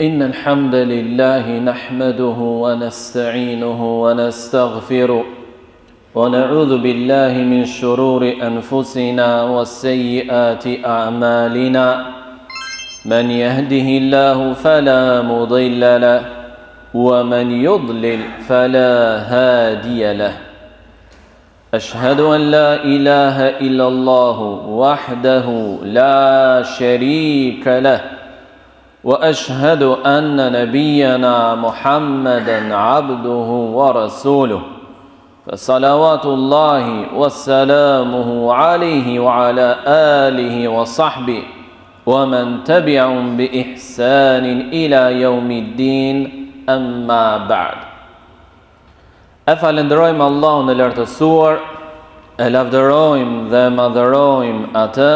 إن الحمد لله نحمده ونستعينه ونستغفره ونعوذ بالله من شرور أنفسنا وسيئات أعمالنا من يهده الله فلا مضل له ومن يضلل فلا هادي له أشهد أن لا إله إلا الله وحده لا شريك له وأشهد أن نبينا محمدا عبده ورسوله فصلوات الله وسلامه عليه وعلى آله وصحبه ومن تبعهم بإحسان إلى يوم الدين أما بعد أفالندرojmë Allahun e lartësuar, e lavdërojmë dhe madhërojmë atë,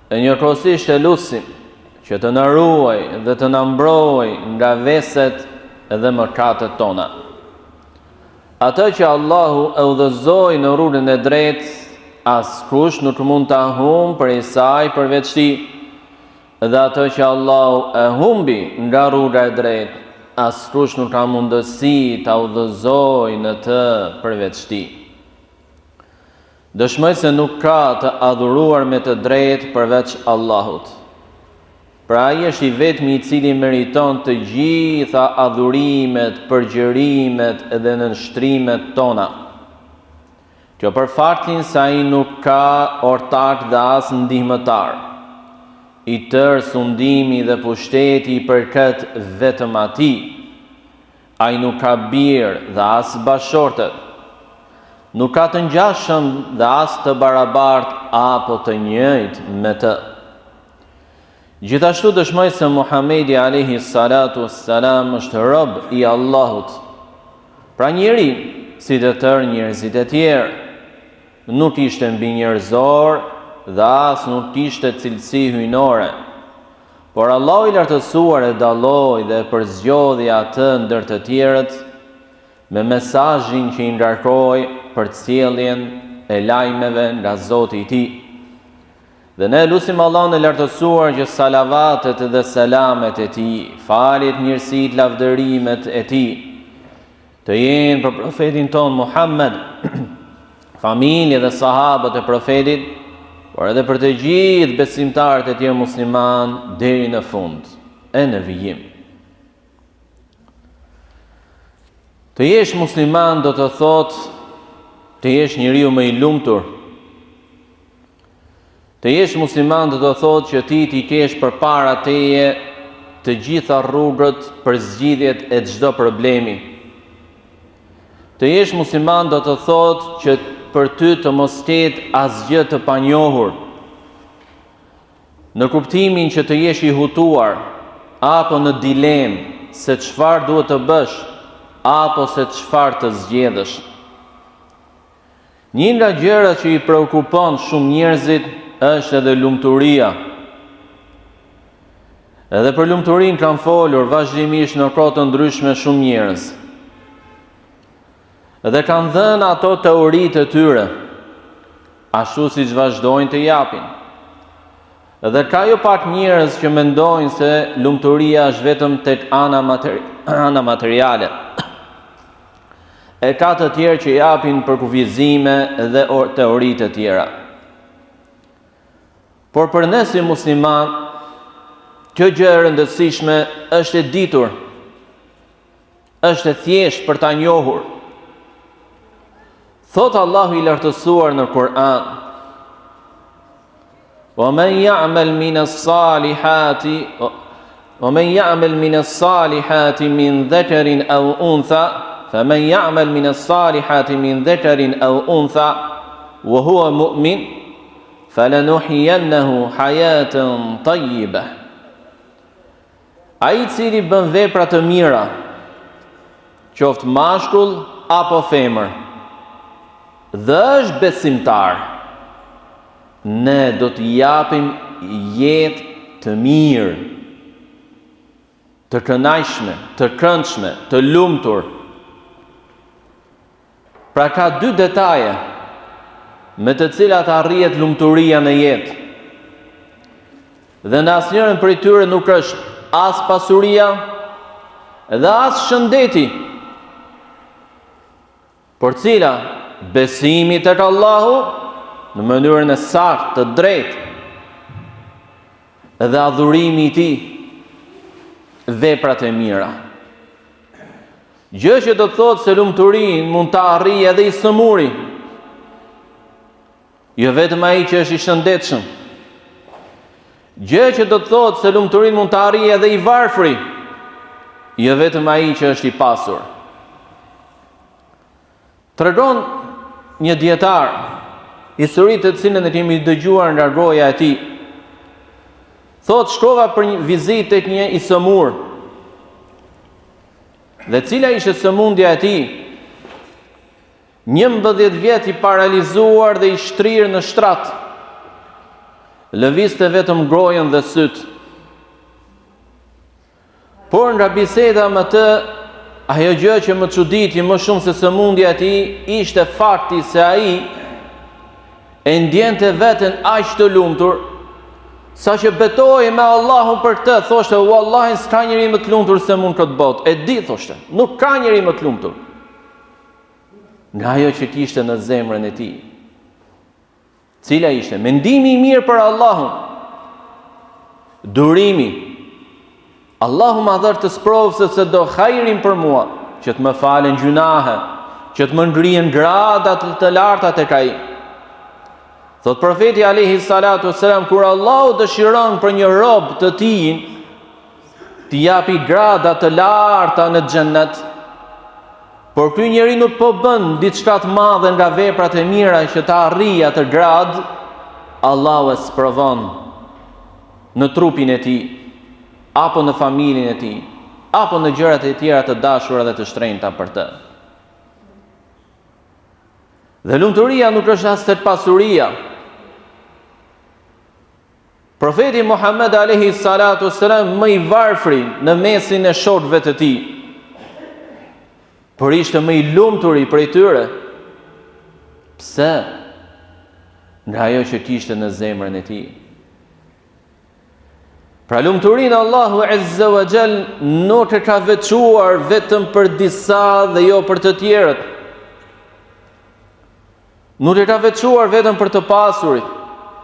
e njërkohësisht e lutim që të na ruaj dhe të na mbrojë nga veset dhe mëkatet tona. Atë që Allahu e udhëzoi në rrugën e drejtë, askush nuk mund ta humbë prej saj përveç tij, dhe atë që Allahu e humbi nga rruga e drejtë, askush nuk ka mundësi ta udhëzojë në të përveç tij. Dëshmoj se nuk ka të adhuruar me të drejtë përveç Allahut. Pra ai është i vetmi i cili meriton të gjitha adhurimet, përgjërimet dhe nënshtrimet tona. Kjo për faktin se ai nuk ka ortak dhe as ndihmëtar. I tërë sundimi dhe pushteti i përket vetëm atij. Ai nuk ka birë dhe as bashortët. Nuk ka të ngjashëm dhe as të barabartë apo të njëjtë me të. Gjithashtu dëshmoj se Muhamedi alayhi salatu wassalam është rob i Allahut. Pra njeri, si të tërë njerëzit e tjerë, nuk ishte mbi njerëzor dhe as nuk ishte cilësi hyjnore. Por Allahu i lartësuar e dalloi dhe përzgjodhi atë ndër të tjerët me mesazhin që i ngarkoi për sjelljen e lajmeve nga Zoti i tij. Dhe ne lutim Allahun e lartësuar që salavatet dhe selamet e tij, faljet, mirësitë, lavdërimet e tij të jenë për profetin ton Muhammed, familje dhe sahabët e profetit, por edhe për të gjithë besimtarët e tjerë musliman deri në fund e në vijim. Të jesh musliman do të thotë të jesh njeriu më i lumtur. Të jesh musliman do të thotë që ti kesh përpara teje të gjitha rrugët për zgjidhjet e çdo problemi. Të jesh musliman do të thotë që për ty të mos ketë asgjë të panjohur. Në kuptimin që të jesh i hutuar apo në dilemë se çfarë duhet të bësh apo se çfarë të zgjedhësh. Një nga gjërat që i preokupon shumë njerëzit është edhe lumturia. Edhe për lumturinë kanë folur vazhdimisht në kohë të ndryshme shumë njerëz. Dhe kanë dhënë ato teoritë e tyre, ashtu siç vazhdojnë të japin. Dhe ka jo pak njerëz që mendojnë se lumturia është vetëm tek ana materiale. E ka të tjerë që japin për kufizime dhe teoritë e tjera. Por për ne si musliman, kjo gjë e rëndësishme është e ditur, është e thjeshtë për ta njohur. Thot Allahu i lartësuar në Kur'an: وَمَنْ يَعْمَلْ مِنَ الصَّالِحَاتِ مِنْ ذَكَرٍ أَوْ أُنْثَى فَمَنْ يَعْمَلْ مِنَ الصَّالِحَاتِ مِنْ ذَكَرٍ أَوْ أُنْثَى وَهُوَ مُؤْمِنٌ فَلَنُحْيِيَنَّهُ حَيَاةً طَيِّبَةً. Ai i cili bën vepra të mira, qoftë mashkull apo femër, dhe është besimtar, ne do t'i japim jetë të mirë, të kënaqshme, të këndshme, të lumtur. Pra ka dy detaje me të cilat arrihet lumturia në jetë. Dhe në asnjërin prej tyre nuk është as pasuria dhe as shëndeti, por cila besimi tek Allahu në mënyrën e saktë, të drejtë, dhe adhurimi i tij, veprat e mira. Gjë që do të thotë se lumturinë mund ta arrijë edhe i sëmuri, jo vetëm ai që është i shëndetshëm. Gjë që do të thotë se lumturinë mund ta arrijë edhe i varfri, jo vetëm ai që është i pasur. Tregon një dietar historitë të cilën e kemi dëgjuar nga goja e tij. Thot, shkova për një vizitë tek një i sëmur. Dhe cila ishte sëmundja e tij? 11 vjet i paralizuar dhe i shtrirë në shtrat. Lëvizte vetëm grojën dhe syt. Por nga biseda me të, ajo gjë që më çuditi më shumë se sëmundja e tij ishte fakti se ai e ndjente veten aq të lumtur, sa që betoi me Allahun për këtë, thoshte, wallahi s'ka njeri më të lumtur se mund këtë botë. E di, thoshte, nuk ka njeri më të lumtur. Nga ajo që kishte në zemrën e tij. Cila ishte? Mendimi i mirë për Allahun. Durimi. Allahu ma dhër të sprovë sepse do hajrin për mua, që të më falen gjunahe, që të më ngrihen gradat të larta tek ai. Thot profeti alayhi salatu wassalam, kur Allahu dëshiron për një rob të tij t'i japi grada të larta në xhennet, por ky njeri nuk po bën diçka të madhe nga veprat e mira që ta arrijë atë grad, Allahu e sprovon në trupin e tij, apo në familjen e tij, apo në gjërat e tjera të dashura dhe të shtrenjta për të. Dhe lumturia nuk është as tek pasuria. Profeti Muhammed alayhi salatu wassalam, më i varfri në mesin e shokëve të tij, por ishte më i lumturi prej tyre. Pse? Nga ajo që kishte në zemrën e tij. Pra lumturinë Allahu Azza wa Jall nuk e ka veçuar vetëm për disa dhe jo për të tjerët. Nuk e ka veçuar vetëm për të pasurit.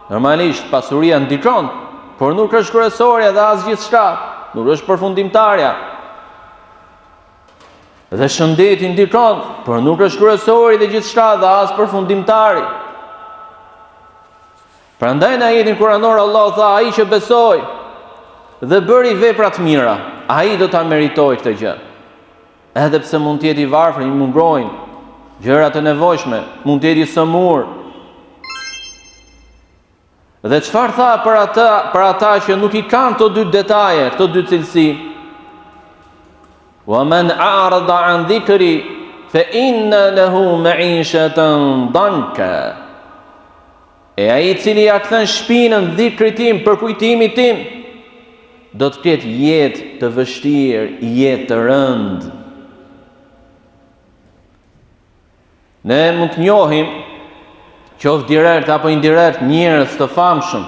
Normalisht pasuria ndikon, por nuk është kryesorja dhe as gjithçka, nuk është përfundimtarja. Dhe shëndeti ndikon, por nuk është kryesori dhe gjithçka dhe as përfundimtari. Prandaj në ajetin kuranor Allah tha, ai që besoi dhe bëri vepra të mira, ai do ta meritojë këtë gjë. Edhe pse mund të jetë i varfër, i mungrojnë gjërat e nevojshme, mund të jetë i sëmur. Dhe çfarë tha për ata që nuk i kanë këto dy detaje, këto dy cilësi? Wa man a'rada an dhikri fa inna lahu ma'ishatan danka. E ai i cili ja kthen shpinën dhikrit tim, për kujtimin tim, do të ketë jetë të vështirë, jetë të rëndë. Ne mund të njohim, qoftë direkt apo indirekt, njerëz të famshëm,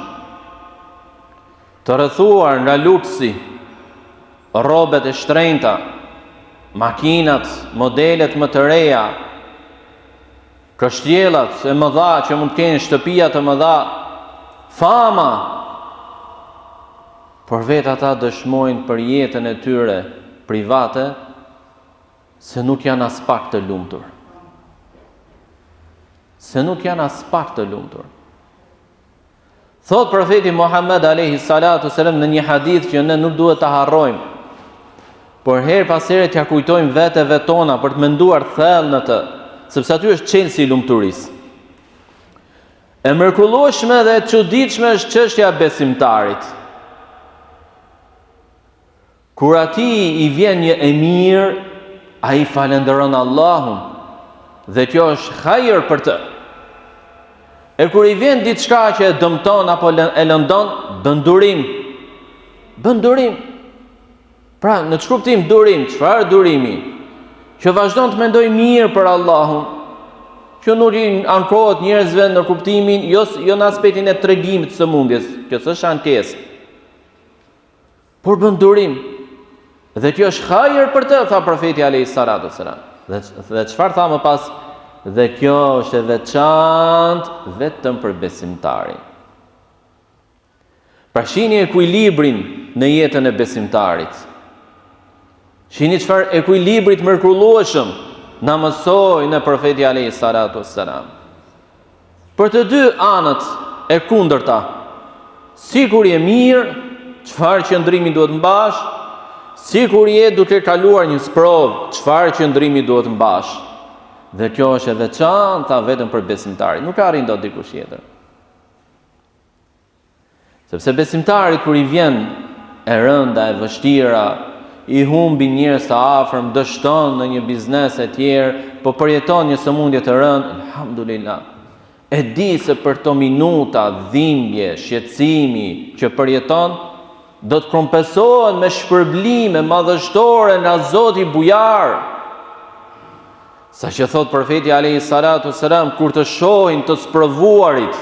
të rrethuar nga luksi, rrobet e shtrenjta, makinat, modelet më të reja, kështjellat e mëdha që mund të kenë shtëpia të mëdha, fama, por vetë ata dëshmojnë për jetën e tyre private se nuk janë as pak të lumtur. Se nuk janë as pak të lumtur. Thot profeti Muhammed alayhi salatu wasalam në një hadith që ne nuk duhet ta harrojmë, por her pas here t'ja kujtojmë veteve tona për të menduar thellë në të, sepse aty është çelësi i lumturisë. E mrekullueshme dhe e çuditshme është çështja e besimtarit. Kur atij i vjen një e mirë, ai falenderon Allahun dhe kjo është hajër për të. E kur i vjen diçka që e dëmton apo e lëndon, bën durim. Bën durim. Pra, në çfarë kuptim durim? Çfarë durimi? Që vazhdon të mendoj mirë për Allahun, që nuk i ankohet njerëzve në kuptimin, jo në aspektin e tregimit të sëmundjes, që s'është ankesë. por bën durim. Dhe kjo është hajër për të, tha profeti alayhis salatu wassalam. Dhe çfarë tha më pas? Dhe kjo është e veçantë vetëm për besimtarin. Pra shihni ekuilibrin në jetën e besimtarit. Shihni çfarë ekuilibrit mrekullueshëm na mësoi në profeti alayhis salatu wassalam. Për të dy anët e kundërta, sikur je mirë, çfarë qëndrimi duhet mbash, sikur je duke kaluar një sprovë, çfarë qëndrimi duhet mbash. Dhe kjo është e veçantë vetëm për besimtarin, nuk arrin dot dikush tjetër. Sepse besimtari kur i vjen e rënda, e vështira, i humbi njerëz të afërm, dështon në një biznes e tjerë, po përjeton një sëmundje të rëndë, alhamdulillah. E di se për to minuta, dhimbje, shqetësimi që përjeton, do të kompensohen me shpërblime madhështore nga Zoti bujar. Sa që thot profeti alayhis salatu wassalam, kur të shohin të sprovuarit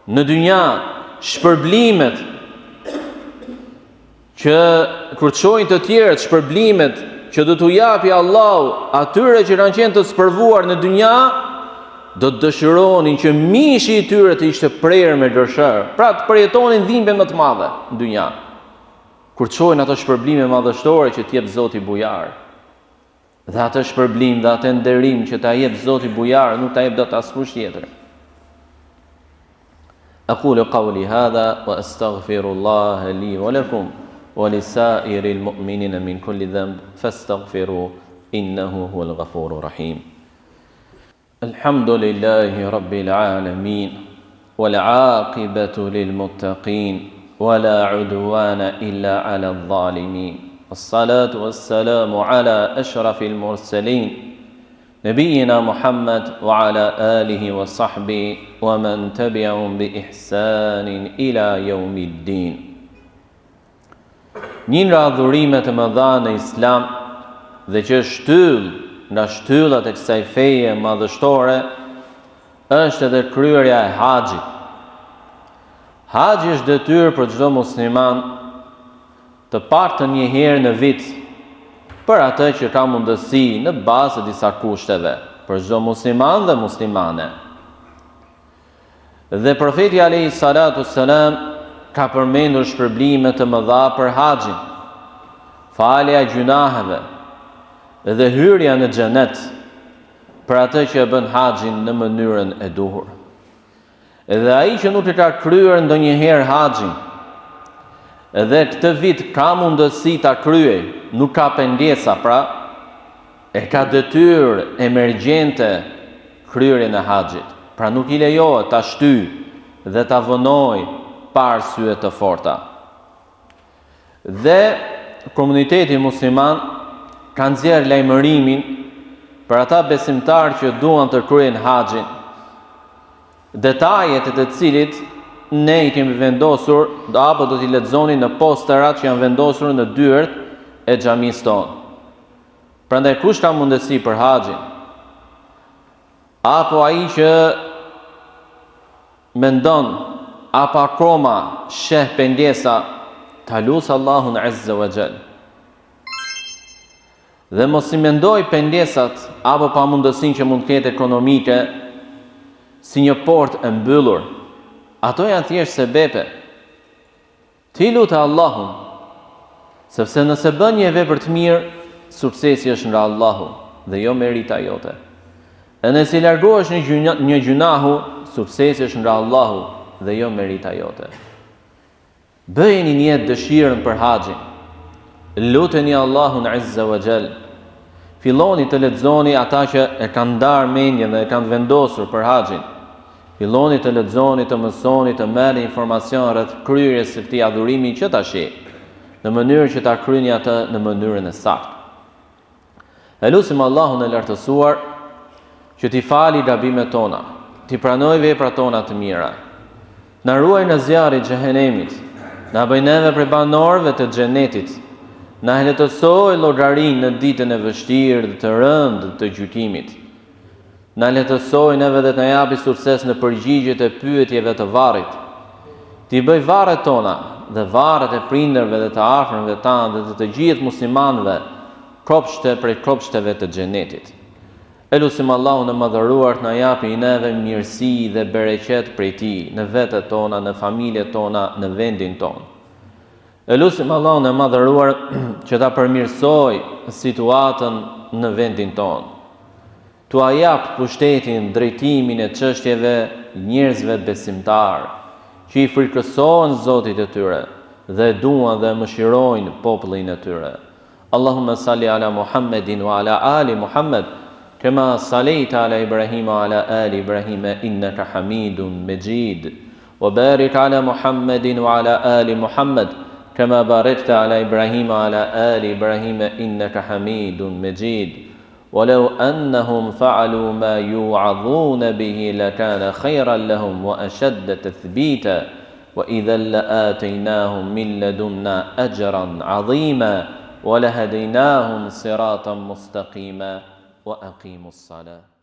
në dynja, shpërblimet që kur të shohin të tjerët shpërblimet që do t'u japi Allahu atyre që kanë qenë të sprovuar në dynja, do të dëshironin që mishi i tyre të ishte prerë me dëshirë. Pra të përjetonin dhimbje më të madhe në dynja. Kur të shohin ato shpërblime madhështore që t'jep Zoti bujar. Dhe atë shpërblim dhe atë nderim që ta jep Zoti bujar, nuk ta jep dot askush tjetër. أقول قولي هذا وأستغفر الله لي ولكم ولسائر المؤمنين من كل ذنب فاستغفروا إنه هو الغفور الرحيم. الحمد لله رب العالمين والعاقبة للمتقين ولا عدوان إلا على الظالمين والصلاة والسلام على أشرف المرسلين نبينا محمد وعلى آله وصحبه ومن تبعهم بإحسان إلى يوم الدين. Një nga adhurimet e mëdha në Islam dhe që shtyll nga shtyllat e kësaj feje madhështore është edhe kryerja e haxhit. Haxhi është detyrë për çdo musliman të partë një herë në vit, për atë që ka mundësi në bazë të disa kushteve, për çdo musliman dhe muslimane. Dhe profeti alayhis salatu wassalam ka përmendur shpërblime të mëdha për haxhin, falja e gjunaheve dhe hyrja në xhenet për atë që e bën haxhin në mënyrën e duhur. Dhe ai që nuk e ka kryer ndonjëherë haxhin, edhe këtë vit ka mundësi ta kryej, nuk ka pengjesa, pra e ka detyrë emergjente kryerjen e haxhit. Pra nuk i lejohet ta shtyj dhe ta vënoj pa arsye të forta. Dhe komuniteti musliman ka nxjerrë lajmërimin për ata besimtarë që duan të kryejnë haxhin, detajet e të cilit ne i kemi vendosur, apo do t'i lexoni në posterat që janë vendosur në dyert e xhamisë tonë. Prandaj kush ka mundësi për haxhin, apo ai që mendon apo akoma sheh pengjesa, ta lut Allahun Azza wa Jall. Dhe mos i mendoj pengesat apo pamundësinë që mund të ketë ekonomike si një portë e mbyllur. Ato janë thjesht sebepe. Ti lutë Allahun, sepse nëse bën një vepër të mirë, suksesi është nga Allahu dhe jo merita jote. E nëse largohesh një gjunahu, suksesi është nga Allahu dhe jo merita jote. Bëjeni një dëshirën për haxhin. Luteni Allahun Azza wa Jall. Filloni të lexoni ata që e kanë ndarë mendjen dhe e kanë vendosur për haxhin. Filloni të lexoni, të mësoni, të merrni informacion rreth kryerjes së këtij adhurimi që ta sheh, në mënyrë që ta kryeni atë në mënyrën e saktë. Elusim Allahun e lartësuar që t'i fali gabimet tona, t'i pranoj veprat tona të mira, na ruaj nga zjarri i xhehenemit, na bëj neve prej banorëve të xhenetit, na lehtësoj llogarinë në ditën e vështirë dhe të rëndë të gjykimit. Na lehtësoj neve dhe të na japi sukses në përgjigjet e pyetjeve të varrit. Ti bëj varret tona dhe varret e prindërve dhe të afërmve tanë dhe të gjithë muslimanëve kopshte prej kopshteve të xhenetit. Elusim Allahun e madhëruar të na japi neve mirësi dhe bereqet prej tij në vetët tona, në familjet tona, në vendin tonë. Elusim Allahun e madhëruar që ta përmirësoj situatën në vendin tonë. T'ua jap pushtetin, drejtimin e çështjeve njerëzve besimtar, që i frikësohen Zotit e tyre dhe duan dhe mëshirojnë popullin e tyre. Allahumma salli ala Muhammedin wa ala ali Muhammed, kama sallaita ala Ibrahim wa ala ali Ibrahim innaka Hamidun Majid. Wa barik ala Muhammedin wa ala ali Muhammed, kama barakta ala Ibrahim wa ala ali Ibrahim innaka Hamidun Majid. ولو أنهم فعلوا ما يوعظون به لكان خيرا لهم وأشد تثبيتا وإذا لآتيناهم من لدنا أجرا عظيما ولهديناهم صراطا مستقيما وأقيموا الصلاة